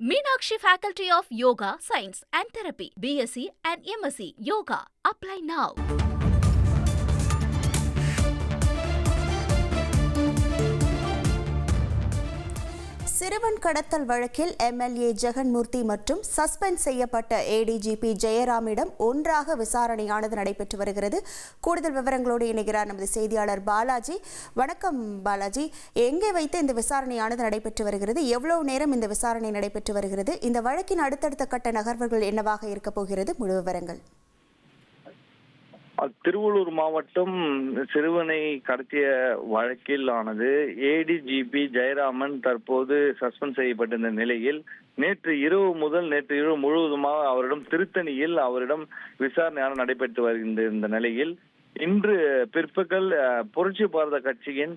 Meenakshi Faculty of Yoga, Science and Therapy, BSc and MSc Yoga. Apply now. சிறுவன் கடத்தல் வழக்கில் MLA Jeganmoorthy மற்றும் suspend செய்யப்பட்ட ஏடிஜிபி ஜெயராமிடம் ஒன்றாக விசாரணையானது நடைபெற்று வருகிறது. கூடுதல் விவரங்களோடு இணைகிறார் நமது செய்தியாளர் பாலாஜி. வணக்கம் பாலாஜி, எங்கே வைத்து இந்த விசாரணையானது நடைபெற்று வருகிறது? எவ்வளவு நேரம் இந்த விசாரணை நடைபெற்று வருகிறது? இந்த வழக்கின் அடுத்தடுத்த கட்ட நகர்வுகள் என்னவாக இருக்க போகிறது? முழு விவரங்கள். திருவள்ளூர் மாவட்டம் சிறுவனை கடத்திய வழக்கில் ஆனது ஏடிஜிபி ஜெயராமன் தற்போது சஸ்பெண்ட் செய்யப்பட்டிருந்த நிலையில் நேற்று இரவு முதல் நேற்று இரவு முழுவதுமாக அவரிடம் திருத்தணியில் அவரிடம் விசாரணை நடைபெற்று வருகின்ற நிலையில் இன்று பிற்பகல் புரட்சி பாரத கட்சியின்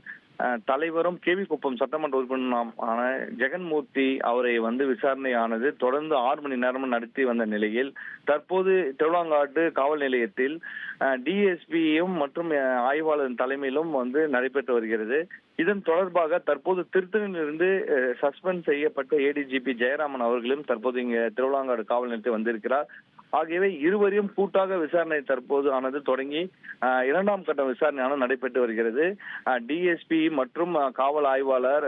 தலைவரும் கேவி குப்பம் சட்டமன்ற உறுப்பினரான ஜெகன்மூர்த்தி அவரை விசாரணையானது தொடர்ந்து 6 மணி நேரம் நடத்தி வந்த நிலையில் தற்போது திருவிழாங்காட்டு காவல் நிலையத்தில் டிஎஸ்பியும் மற்றும் ஆய்வாளரின் தலைமையிலும் நடைபெற்று வருகிறது. இதன் தொடர்பாக தற்போது திருத்தணியிலிருந்து சஸ்பெண்ட் செய்யப்பட்ட ஏடிஜிபி ஜெயராமன் அவர்களும் தற்போது இங்க திருவிழாங்காடு காவல் நிலையத்தில் வந்திருக்கிறார். ஆகியவை இருவரையும் கூட்டாக விசாரணை தற்போது ஆனது தொடங்கி 2ஆம் கட்ட விசாரணையானது நடைபெற்று வருகிறது. டிஎஸ்பி மற்றும் காவல் ஆய்வாளர்,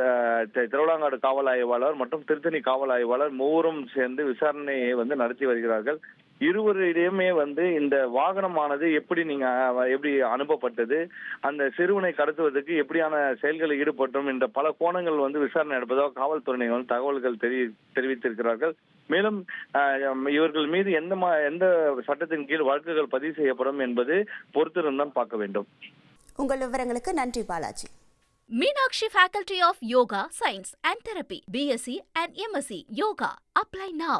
திருவிழாங்காடு காவல் ஆய்வாளர் மற்றும் திருத்தணி காவல் ஆய்வாளர் மூவரும் சேர்ந்து விசாரணையை நடத்தி வருகிறார்கள். இருவரிடையுமே இந்த வாகனமானது எப்படி அனுப்பப்பட்டது, அந்த சிறுவனை கடத்துவதற்கு எப்படியான செயல்களில் ஈடுபட்டோம் என்ற பல கோணங்கள் விசாரணை நடப்பதாக காவல்துறையினர் தகவல்கள் தெரிவித்திருக்கிறார்கள். மேலும் இவர்கள் மீது எந்த சட்டத்தின் கீழ் வழக்குகள் பதிவு செய்யப்படும் என்பது பொறுத்திருந்தான் பார்க்க வேண்டும். உங்கள் விவரங்களுக்கு நன்றி Balaji. Meenakshi Faculty of Yoga, Science and Therapy, BSc and MSc Yoga. Apply now.